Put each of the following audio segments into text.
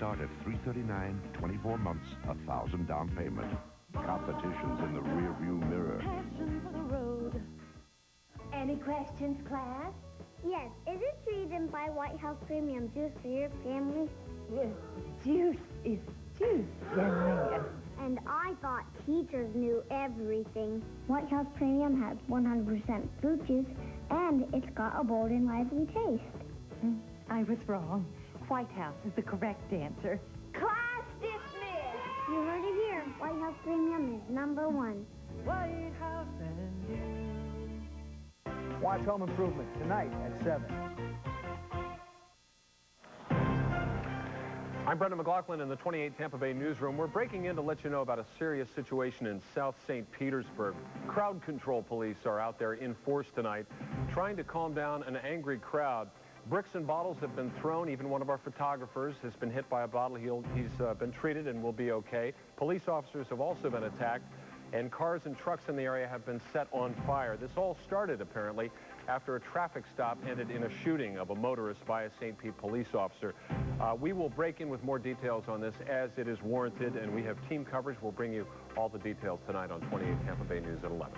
start at $339, 24 months, $1,000 down payment. Competition's in the rearview mirror. Passion for the road. Any questions, class? Yes. Is it true you didn't buy White House Premium juice for your family? Juice is juice, young man. And I thought teachers knew everything. White House Premium has 100% fruit juice, and it's got a bold and lively taste. I was wrong. White House is the correct answer. Class dismissed! You heard it here. White House Premium is #1. White House and you. Watch Home Improvement tonight at 7. I'm Brendan McLaughlin in the 28 Tampa Bay newsroom. We're breaking in to let you know about a serious situation in South St. Petersburg. Crowd control police are out there in force tonight, trying to calm down an angry crowd. Bricks and bottles have been thrown. Even one of our photographers has been hit by a bottle. He's been treated and will be okay. Police officers have also been attacked, and cars and trucks in the area have been set on fire. This all started, apparently, after a traffic stop ended in a shooting of a motorist by a St. Pete police officer. We will break in with more details on this as it is warranted, and we have team coverage. We'll bring you all the details tonight on 28 Tampa Bay News at 11.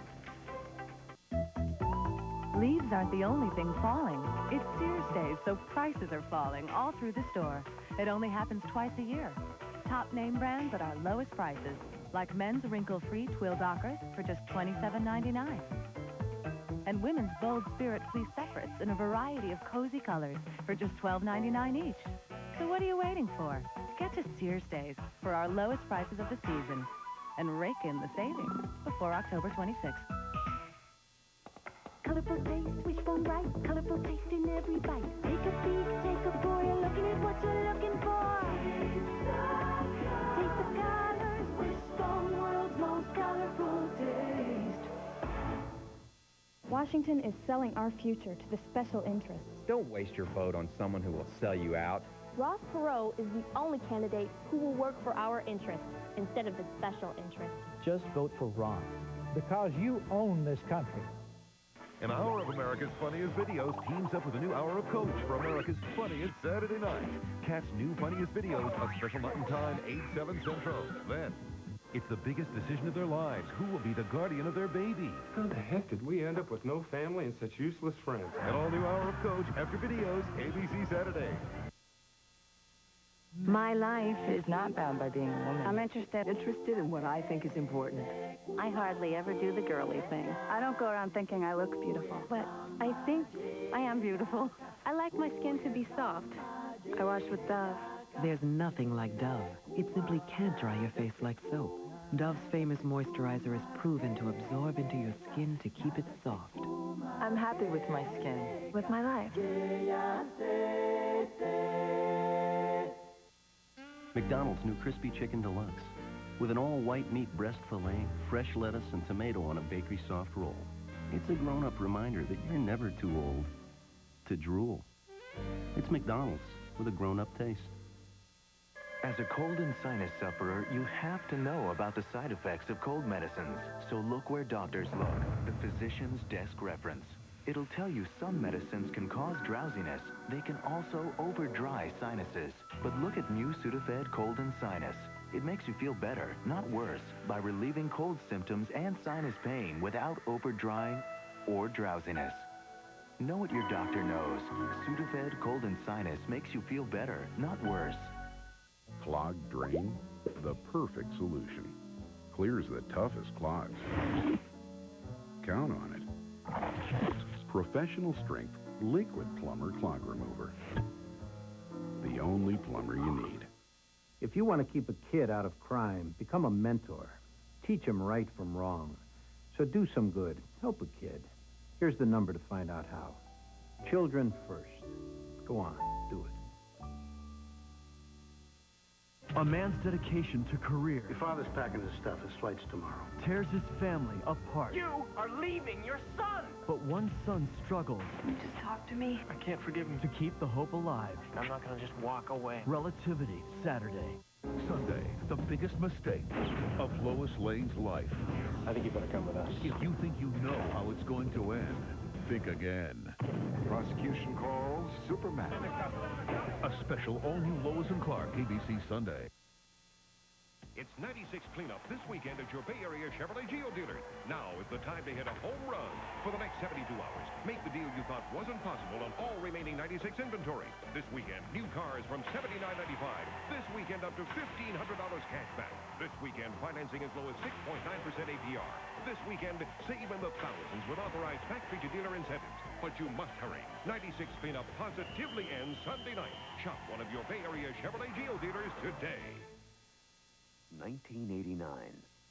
Leaves aren't the only thing falling. It's Sears Days, so prices are falling all through the store. It only happens twice a year. Top name brands at our lowest prices, like men's wrinkle-free twill dockers for just $27.99. And women's bold spirit fleece separates in a variety of cozy colors for just $12.99 each. So what are you waiting for? Get to Sears Days for our lowest prices of the season and rake in the savings before October 26th. Colorful taste, wishbone bright, colorful taste in every bite. Take a peek, take a pour, you're looking at what you're looking for. Taste the colors, wishbone, world's most colorful taste. Washington is selling our future to the special interests. Don't waste your vote on someone who will sell you out. Ross Perot is the only candidate who will work for our interests instead of the special interests. Just vote for Ross, because you own this country. An hour of America's Funniest Videos teams up with a new hour of Coach for America's Funniest Saturday Night. Catch new Funniest Videos, a special night and time, 8/7 Central. Then, it's the biggest decision of their lives. Who will be the guardian of their baby? How the heck did we end up with no family and such useless friends? An all-new hour of Coach after Videos, ABC Saturday. My life is not bound by being a woman. I'm interested in what I think is important. I hardly ever do the girly thing. I don't go around thinking I look beautiful. But I think I am beautiful. I like my skin to be soft. I wash with Dove. There's nothing like Dove. It simply can't dry your face like soap. Dove's famous moisturizer is proven to absorb into your skin to keep it soft. I'm happy with my skin. With my life. McDonald's new Crispy Chicken Deluxe. With an all-white meat breast filet, fresh lettuce, and tomato on a bakery soft roll. It's a grown-up reminder that you're never too old to drool. It's McDonald's with a grown-up taste. As a cold and sinus sufferer, you have to know about the side effects of cold medicines. So look where doctors look, the physician's desk reference. It'll tell you some medicines can cause drowsiness. They can also over-dry sinuses. But look at new Sudafed Cold and Sinus. It makes you feel better, not worse, by relieving cold symptoms and sinus pain without over-drying or drowsiness. Know what your doctor knows. Sudafed Cold and Sinus makes you feel better, not worse. Clogged drain? The perfect solution. Clears the toughest clogs. Count on it. Professional strength Liquid-Plumr clog remover. The only plumber you need. If you want to keep a kid out of crime, become a mentor. Teach him right from wrong. So do some good. Help a kid. Here's the number to find out how. Children first. Go on, do it. A man's dedication to career. Your father's packing his stuff. His flight's tomorrow. Tears his family apart. You are leaving your son! But one son struggles. Can you just talk to me? I can't forgive him. To keep the hope alive. I'm not gonna just walk away. Relativity, Saturday. Sunday, the biggest mistake of Lois Lane's life. I think you better come with us. If you think you know how it's going to end, think again. Prosecution calls Superman. A special all-new Lois and Clark, ABC Sunday. It's 96 cleanup this weekend at your Bay Area Chevrolet Geo dealers. Now is the time to hit a home run. For the next 72 hours, make the deal you thought wasn't possible on all remaining 96 inventory. This weekend, new cars from $79.95. This weekend, up to $1,500 cash back. This weekend, financing as low as 6.9% APR. This weekend, save in the thousands with authorized factory-to-dealer incentives. But you must hurry. 96 cleanup positively ends Sunday night. Shop one of your Bay Area Chevrolet Geo dealers today. 1989.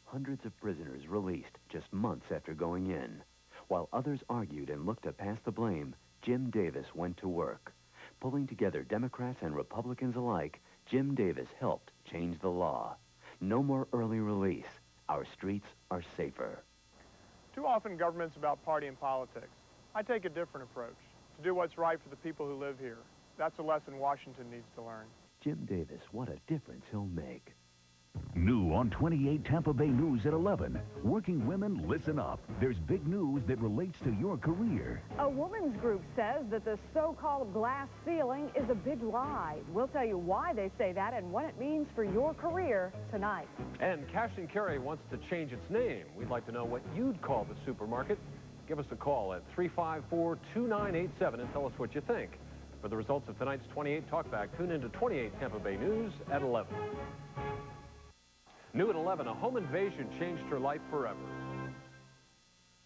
Hundreds of prisoners released just months after going in. While others argued and looked to pass the blame, Jim Davis went to work. Pulling together Democrats and Republicans alike, Jim Davis helped change the law. No more early release. Our streets are safer. Too often government's about party and politics. I take a different approach, to do what's right for the people who live here. That's a lesson Washington needs to learn. Jim Davis, what a difference he'll make. New on 28 Tampa Bay News at 11. Working women, listen up. There's big news that relates to your career. A women's group says that the so-called glass ceiling is a big lie. We'll tell you why they say that and what it means for your career tonight. And Cash and Carry wants to change its name. We'd like to know what you'd call the supermarket. Give us a call at 354-2987 and tell us what you think. For the results of tonight's 28 Talkback, tune into 28 Tampa Bay News at 11. New at 11, a home invasion changed her life forever.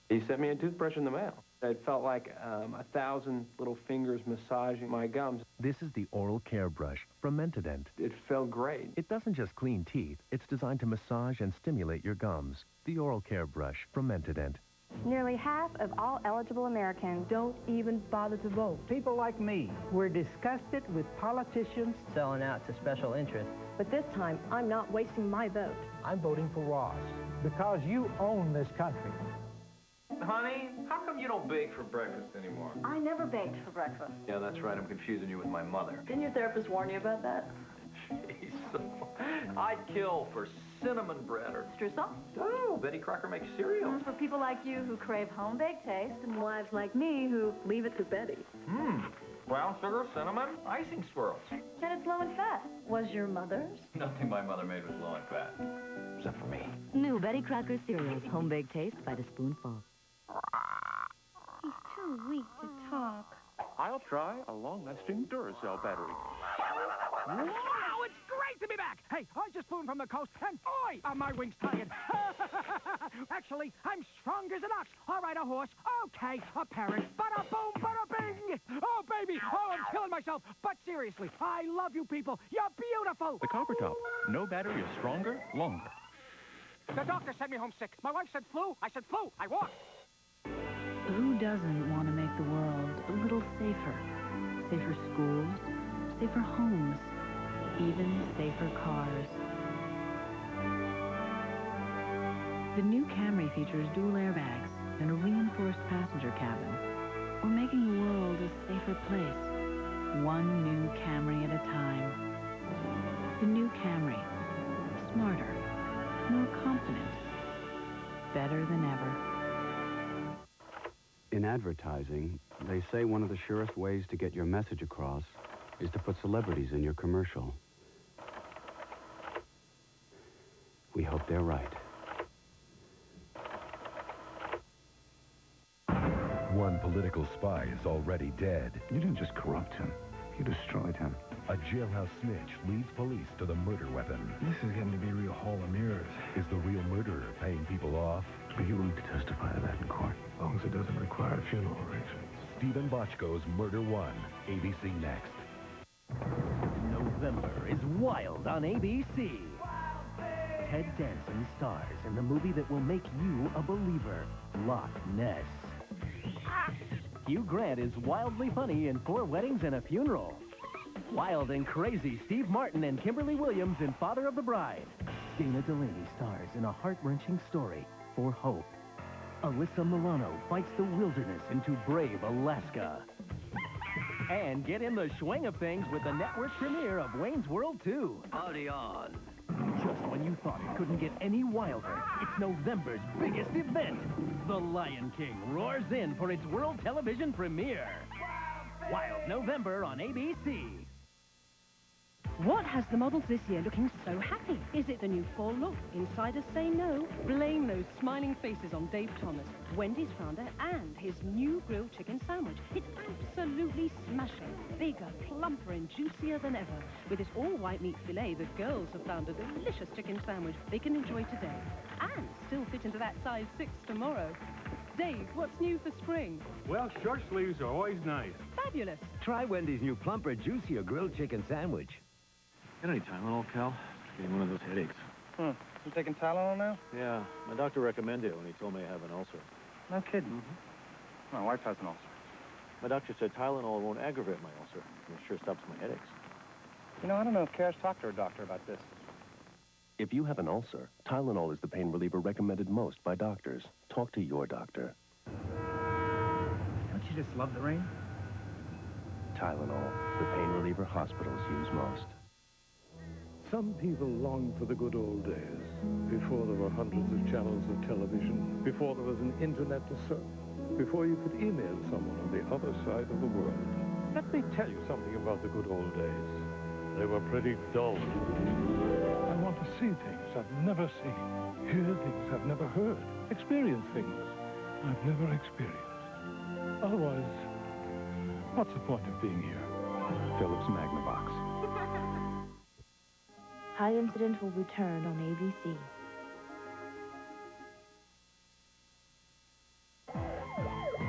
He sent me a toothbrush in the mail. It felt like 1,000 little fingers massaging my gums. This is the Oral Care Brush from Mentadent. It felt great. It doesn't just clean teeth. It's designed to massage and stimulate your gums. The Oral Care Brush from Mentadent. Nearly half of all eligible Americans don't even bother to vote. People like me were disgusted with politicians selling out to special interests. But this time, I'm not wasting my vote. I'm voting for Ross because you own this country. Honey, how come you don't bake for breakfast anymore? I never baked for breakfast. Yeah, that's right. I'm confusing you with my mother. Didn't your therapist warn you about that? Jeez, I'd kill for cinnamon bread or... Streusel? Oh, Betty Crocker makes cereal. For people like you who crave home-baked taste and wives like me who leave it to Betty. Brown sugar, cinnamon, icing swirls. And it's low in fat. Was your mother's? Nothing my mother made was low in fat. Except for me. New Betty Crocker cereals, home-baked taste by the spoonful. He's too weak to talk. I'll try a long-lasting Duracell battery. Wow, it's great to be back! Hey, I just flew in from the coast, and boy, are my wings tired. Actually, I'm strong as an ox. All right, a horse. Okay, a parrot. Bada boom, bada bing! Oh, baby! Oh, I'm killing myself. But seriously, I love you people. You're beautiful. The Copper Top. No battery is stronger, longer. The doctor sent me home sick. My wife said flu. I said flu. I walked. Who doesn't want to make the world a little safer? Safer schools, safer homes, even safer cars. The new Camry features dual airbags and a reinforced passenger cabin. We're making the world a safer place, one new Camry at a time. The new Camry, smarter, more confident, better than ever. In advertising, they say one of the surest ways to get your message across is to put celebrities in your commercial. We hope they're right. One political spy is already dead. You didn't just corrupt him. You destroyed him. A jailhouse snitch leads police to the murder weapon. This is getting to be a real hall of mirrors. Is the real murderer paying people off? Are you willing to testify to that in court? As long as it doesn't require funeral arrangements. Stephen Bochco's Murder One. ABC next. November is wild on ABC. Ted Danson stars in the movie that will make you a believer, Loch Ness. Hugh Grant is wildly funny in 4 Weddings and a Funeral. Wild and crazy Steve Martin and Kimberly Williams in Father of the Bride. Dana Delaney stars in a heart-wrenching story, For Hope. Alyssa Milano fights the wilderness into brave Alaska. And get in the swing of things with the network premiere of Wayne's World 2. Party on. Just when you thought it couldn't get any wilder, it's November's biggest event. The Lion King roars in for its world television premiere. November on ABC. What has the models this year looking so happy? Is it the new fall look? Insiders say no. Blame those smiling faces on Dave Thomas, Wendy's founder, and his new grilled chicken sandwich. It's absolutely smashing. Bigger, plumper, and juicier than ever. With this all-white meat filet, the girls have found a delicious chicken sandwich they can enjoy today. And still fit into that size 6 tomorrow. Dave, what's new for spring? Well, short sleeves are always nice. Fabulous. Try Wendy's new plumper, juicier grilled chicken sandwich. Got any Tylenol, Cal? Getting one of those headaches. You taking Tylenol now? Yeah, my doctor recommended it when he told me I have an ulcer. No kidding. My wife has an ulcer. My doctor said Tylenol won't aggravate my ulcer. And it sure stops my headaches. You know, I don't know if Kara's talked to her doctor about this. If you have an ulcer, Tylenol is the pain reliever recommended most by doctors. Talk to your doctor. Don't you just love the rain? Tylenol, the pain reliever hospitals use most. Some people long for the good old days, before there were hundreds of channels of television, before there was an internet to surf, before you could email someone on the other side of the world. Let me tell you something about the good old days. They were pretty dull. I want to see things I've never seen, hear things I've never heard, experience things I've never experienced. Otherwise, what's the point of being here? Philips Magnavox. High Incident will return on ABC.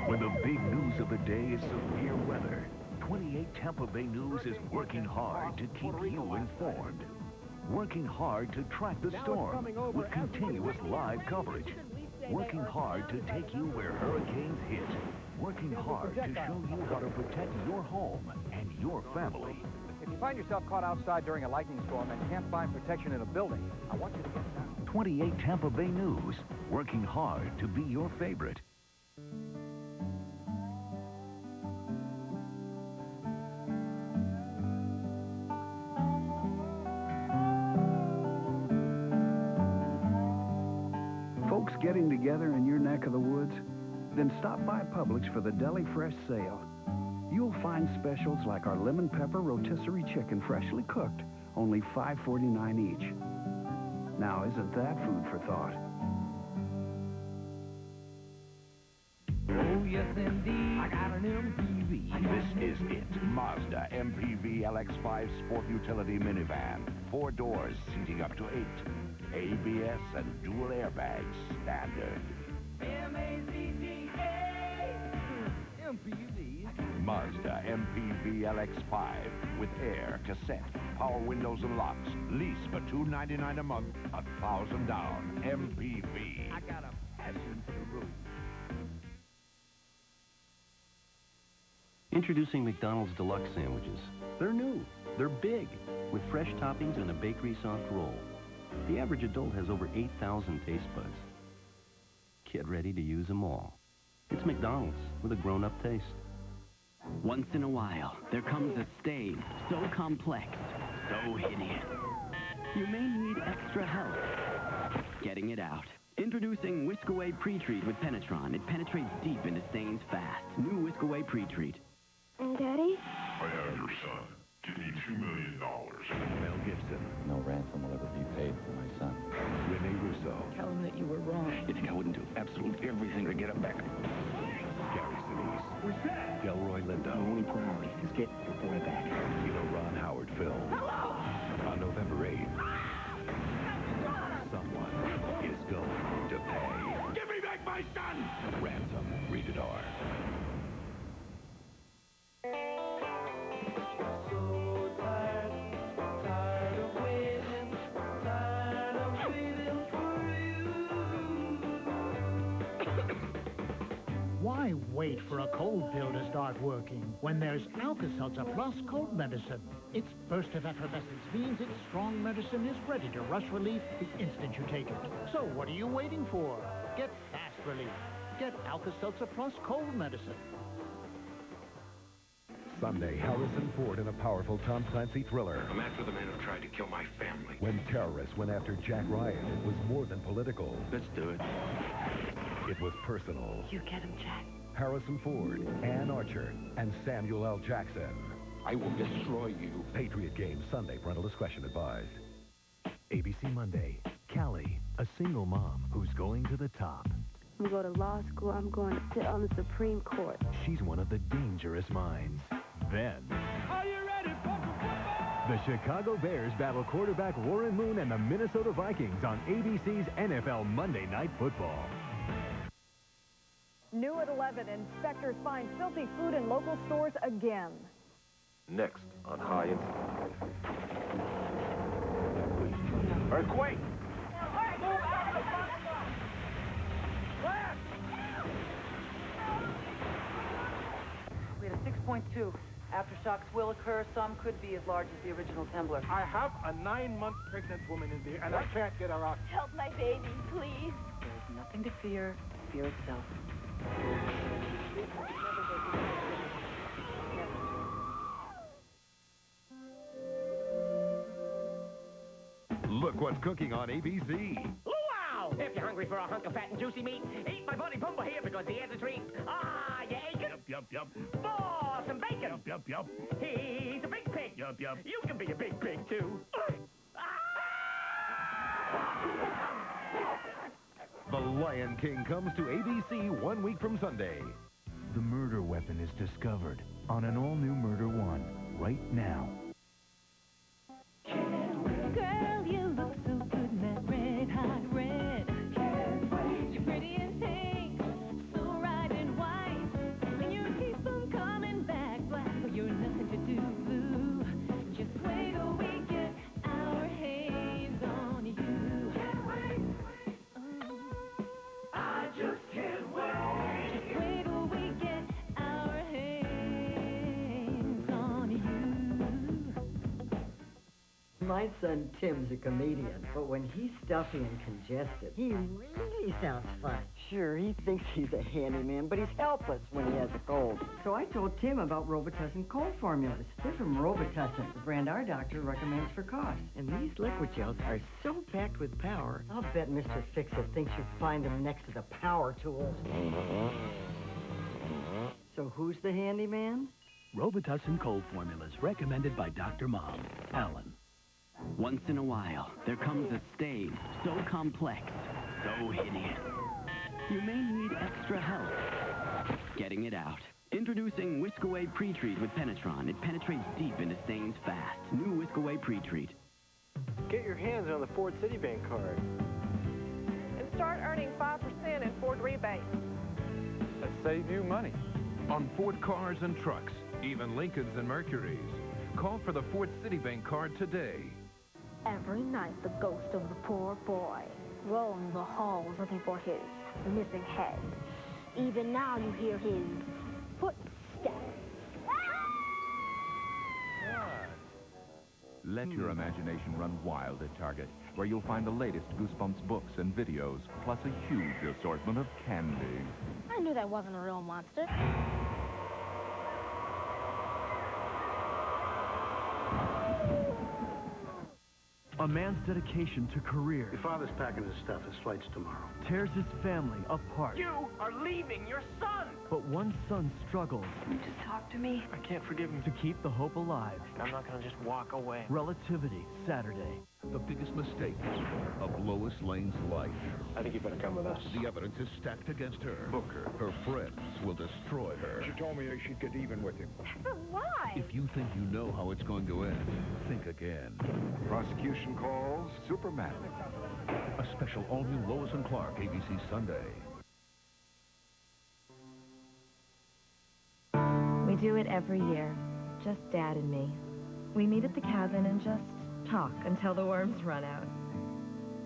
When the big news of the day is severe weather, 28 Tampa Bay News is working hard to keep you informed. Working hard to track the storm with continuous live coverage. Working hard to take you where hurricanes hit. Working hard to show you how to protect your home and your family. If you find yourself caught outside during a lightning storm and can't find protection in a building, I want you to get down. 28 Tampa Bay News, working hard to be your favorite. Folks getting together in your neck of the woods? Then stop by Publix for the Deli Fresh sale. You'll find specials like our lemon pepper rotisserie chicken freshly cooked, only $5.49 each. Now, isn't that food for thought? Oh, yes, indeed. I got an MPV. This is it. Mazda MPV LX5 Sport Utility Minivan. 4 doors, seating up to 8. ABS and dual airbags, standard. M-A-Z-D-A. MPV. Mazda MPV LX5 with air, cassette, power windows and locks. Lease for $299 a month, $1,000 down. MPV. I got a passion for the road. Introducing McDonald's Deluxe Sandwiches. They're new, they're big, with fresh toppings and a bakery soft roll. The average adult has over 8,000 taste buds. Get ready to use them all. It's McDonald's with a grown-up taste. Once in a while, there comes a stain so complex, so hideous. You may need extra help getting it out. Introducing Wisk Away Pre-Treat with Penetron. It penetrates deep into stains fast. New Wisk Away Pre-Treat. Daddy? I have your son. Give me $2 million. Mel Gibson. No ransom will ever be paid for my son. Rene Russo. Tell him that you were wrong. You think I wouldn't do absolutely everything to get him back? Gary Sinise. Who's that? Delroy Lindo. The only priority is get your boy back. You know Ron Howard film. Hello! On November 8th. Someone is going to pay. Give me back my son! Ransom. Rated R. Why wait for a cold pill to start working when there's Alka Seltzer Plus cold medicine? Its burst of effervescence means its strong medicine is ready to rush relief the instant you take it. So what are you waiting for? Get fast relief. Get Alka Seltzer Plus cold medicine. Sunday, Harrison Ford in a powerful Tom Clancy thriller. I'm after the man who tried to kill my family. When terrorists went after Jack Ryan, it was more than political. Let's do it. It was personal. You get him, Jack. Harrison Ford, Ann Archer, and Samuel L. Jackson. I will destroy you. Patriot Games Sunday. Parental discretion advised. ABC Monday. Callie, a single mom who's going to the top. I'm going to law school. I'm going to sit on the Supreme Court. She's one of the dangerous minds. Then, Are you ready for football? the Chicago Bears battle quarterback Warren Moon and the Minnesota Vikings on ABC's NFL Monday Night Football. New at 11, inspectors find filthy food in local stores again. Next on High Incident. Earthquake! We had a 6.2. Aftershocks will occur. Some could be as large as the original Temblor. I have a 9-month pregnant woman in there, and I can't get her out. Help my baby, please. There's nothing to fear. Fear itself. Look what's cooking on ABC. Wow! If you're hungry for a hunk of fat and juicy meat, eat my buddy Pumba here because he has a treat. Ah, you aching? Yup. For some bacon. Yup. He's a big pig. Yup. You can be a big pig, too. The Lion King comes to ABC 1 week from Sunday. The murder weapon is discovered on an all-new Murder One right now. Girl, you look so good in that red, hot red. Can't wait. You're pretty in pink, so right in white. And you keep on coming back black, but you're nothing to do blue. Just wait till we get our hands on you. Can't wait. I just can't wait. Just wait till we get our hands on you. My son Tim's a comedian, but when he's stuffy and congested, he really sounds fun. Sure, he thinks he's a handyman, but he's helpless when he has a cold. So I told Tim about Robitussin cold formulas. They're from Robitussin, the brand our doctor recommends for coughs. And these liquid gels are so packed with power, I'll bet Mr. Fix-It thinks you find them next to the power tools. So who's the handyman? Robitussin cold formulas recommended by Dr. Mom, Alan. Once in a while, there comes a stain so complex, so hideous. You may need extra help getting it out. Introducing Wisk Away Pre-Treat with Penetron. It penetrates deep into stains fast. New Wisk Away Pre-Treat. Get your hands on the Ford Citibank card. And start earning 5% in Ford rebates. That save you money. On Ford cars and trucks, even Lincolns and Mercuries. Call for the Ford Citibank card today. Every night, the ghost of the poor boy roams the halls looking for his missing head. Even now, you hear his footsteps. Let your imagination run wild at Target, where you'll find the latest Goosebumps books and videos, plus a huge assortment of candy. I knew that wasn't a real monster. A man's dedication to career Your father's packing his stuff. His flight's tomorrow. tears his family apart. You are leaving your son. But one son struggles You just talk to me. I can't forgive him. to keep the hope alive. I'm not going to just walk away. Relativity, Saturday. The biggest mistake of Lois Lane's life. I think you better come with us. The evidence is stacked against her. Book her. Her friends will destroy her. She told me I should get even with him. But why? If you think you know how it's going to end, think again. Prosecution calls Superman. A special all-new Lois and Clark, ABC Sunday. We do it every year, just Dad and me. We meet at the cabin and just talk until the worms run out.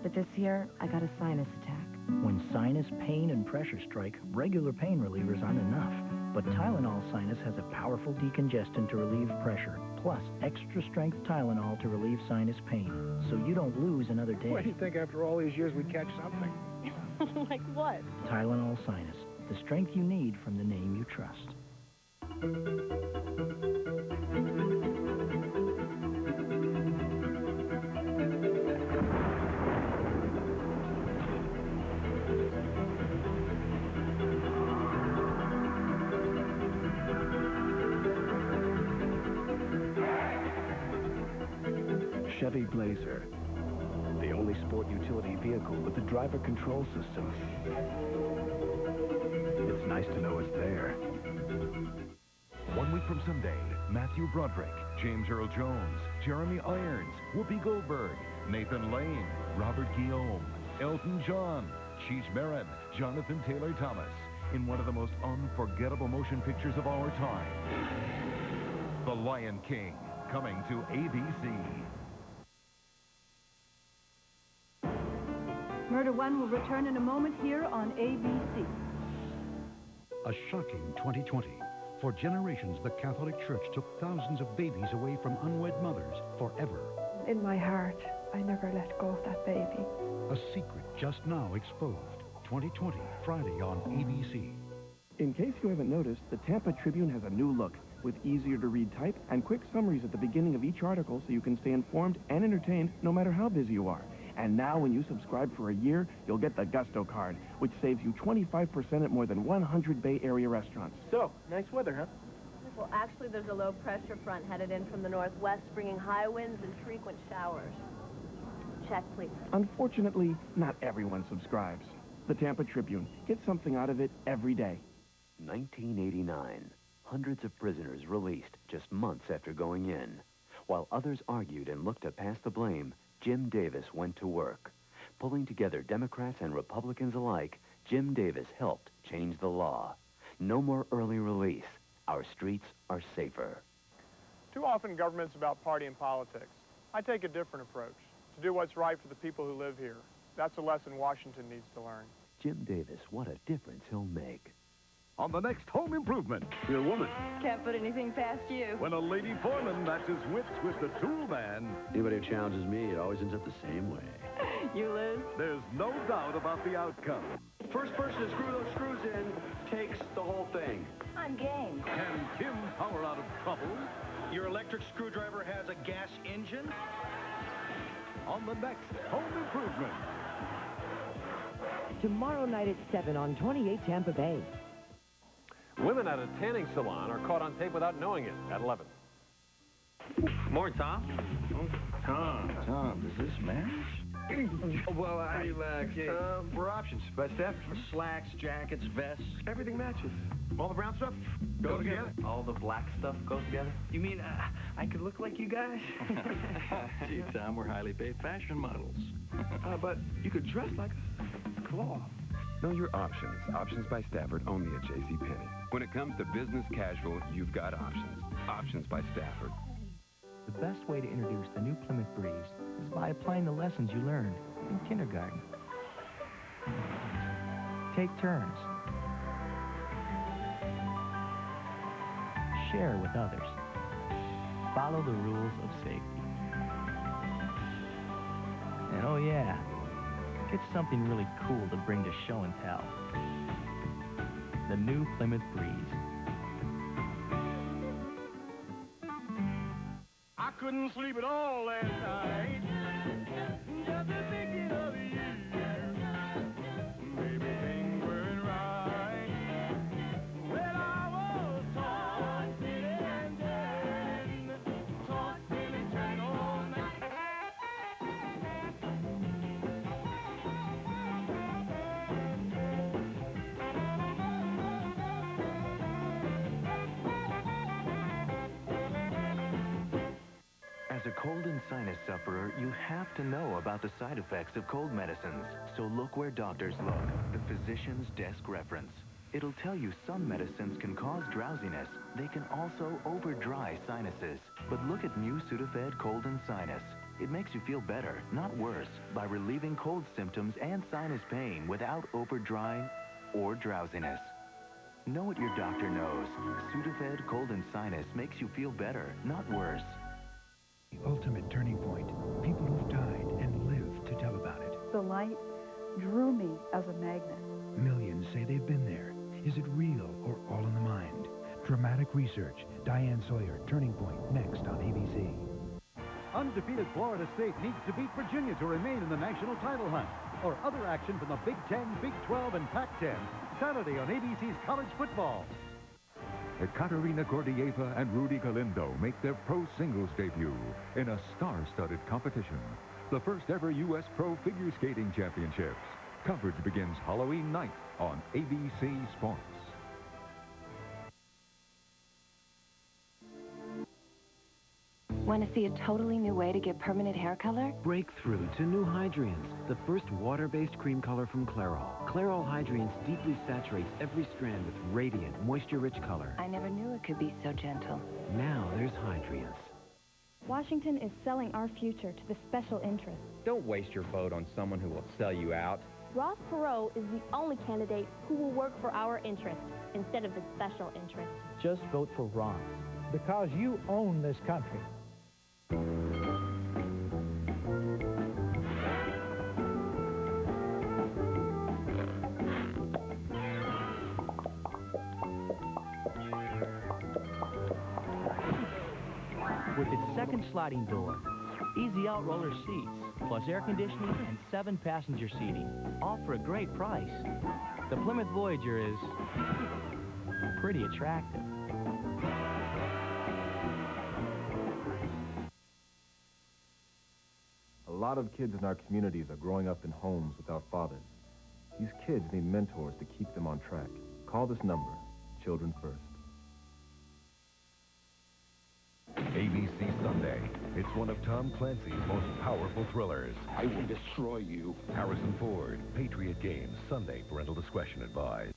But this year, I got a sinus attack. When sinus pain and pressure strike, regular pain relievers aren't enough. But Tylenol Sinus has a powerful decongestant to relieve pressure, plus extra-strength Tylenol to relieve sinus pain, so you don't lose another day. Why do you think after all these years we'd catch something? Like what? Tylenol Sinus, the strength you need from the name you trust. Chevy Blazer. The only sport utility vehicle with the driver control system. It's nice to know it's there. 1 week from Sunday, Matthew Broderick, James Earl Jones, Jeremy Irons, Whoopi Goldberg, Nathan Lane, Robert Guillaume, Elton John, Cheech Marin, Jonathan Taylor Thomas, in one of the most unforgettable motion pictures of our time. The Lion King, coming to ABC. Murder One will return in a moment here on ABC. A shocking 2020. For generations, the Catholic Church took thousands of babies away from unwed mothers forever. In my heart, I never let go of that baby. A secret just now exposed. 2020, Friday on ABC. In case you haven't noticed, the Tampa Tribune has a new look with easier-to-read type and quick summaries at the beginning of each article so you can stay informed and entertained no matter how busy you are. And now, when you subscribe for a year, you'll get the Gusto card, which saves you 25% at more than 100 Bay Area restaurants. So, nice weather, huh? Well, actually, there's a low-pressure front headed in from the northwest, bringing high winds and frequent showers. Check, please. Unfortunately, not everyone subscribes. The Tampa Tribune. Get something out of it every day. 1989. Hundreds of prisoners released just months after going in. While others argued and looked to pass the blame, Jim Davis went to work. Pulling together Democrats and Republicans alike, Jim Davis helped change the law. No more early release. Our streets are safer. Too often government's about party and politics. I take a different approach, to do what's right for the people who live here. That's a lesson Washington needs to learn. Jim Davis, what a difference he'll make. On the next Home Improvement, your woman. Can't put anything past you. When a lady foreman matches wits with the tool man. Anybody who challenges me, it always ends up the same way. You lose. There's no doubt about the outcome. First person to screw those screws in takes the whole thing. I'm game. Can Kim power out of trouble? Your electric screwdriver has a gas engine? On the next Home Improvement. Tomorrow night at 7 on 28 Tampa Bay. Women at a tanning salon are caught on tape without knowing it at 11. Morning, Tom. Tom, does this match? Well, relax, Tom. We're options. Best F, slacks, jackets, vests. Everything matches. All the brown stuff goes together. All the black stuff goes together? You mean I could look like you guys? Gee, Tom, we're highly paid fashion models. But you could dress like a cloth. Know your options. Options by Stafford, only at JCPenney. When it comes to business casual, you've got options. Options by Stafford. The best way to introduce the new Plymouth Breeze is by applying the lessons you learned in kindergarten. Take turns. Share with others. Follow the rules of safety. And oh yeah, get something really cool to bring to show and tell. The new Plymouth Breeze. I couldn't sleep at all last night. Just thinking of you. Baby, things weren't right. Well, I was tossing and turning, tossing and turning all night. As a cold and sinus sufferer, you have to know about the side effects of cold medicines. So look where doctors look, the physician's desk reference. It'll tell you some medicines can cause drowsiness. They can also overdry sinuses. But look at new Sudafed Cold and Sinus. It makes you feel better, not worse, by relieving cold symptoms and sinus pain without overdry or drowsiness. Know what your doctor knows. Sudafed Cold and Sinus makes you feel better, not worse. The ultimate turning point. People who've died and lived to tell about it. The light drew me as a magnet. Millions say they've been there. Is it real or all in the mind? Dramatic research. Diane Sawyer, Turning Point, next on ABC. Undefeated Florida State needs to beat Virginia to remain in the national title hunt. Or other action from the Big Ten, Big 12, and Pac-10. Saturday on ABC's College Football. Ekaterina Gordieva and Rudy Galindo make their pro singles debut in a star-studded competition, the first ever U.S. Pro Figure Skating Championships. Coverage begins Halloween night on ABC Sports. Want to see a totally new way to get permanent hair color? Breakthrough to new Hydrians, the first water-based cream color from Clairol. Clairol Hydrians deeply saturates every strand with radiant, moisture-rich color. I never knew it could be so gentle. Now there's Hydrians. Washington is selling our future to the special interest. Don't waste your vote on someone who will sell you out. Ross Perot is the only candidate who will work for our interest instead of the special interest. Just vote for Ross. Because you own this country. With its second sliding door, easy out-roller seats, plus air conditioning and 7 passenger seating, all for a great price. The Plymouth Voyager is pretty attractive. A lot of kids in our communities are growing up in homes without fathers. These kids need mentors to keep them on track. Call this number, Children First. ABC Sunday. It's one of Tom Clancy's most powerful thrillers. I will destroy you. Harrison Ford, Patriot Games, Sunday. Parental discretion advised.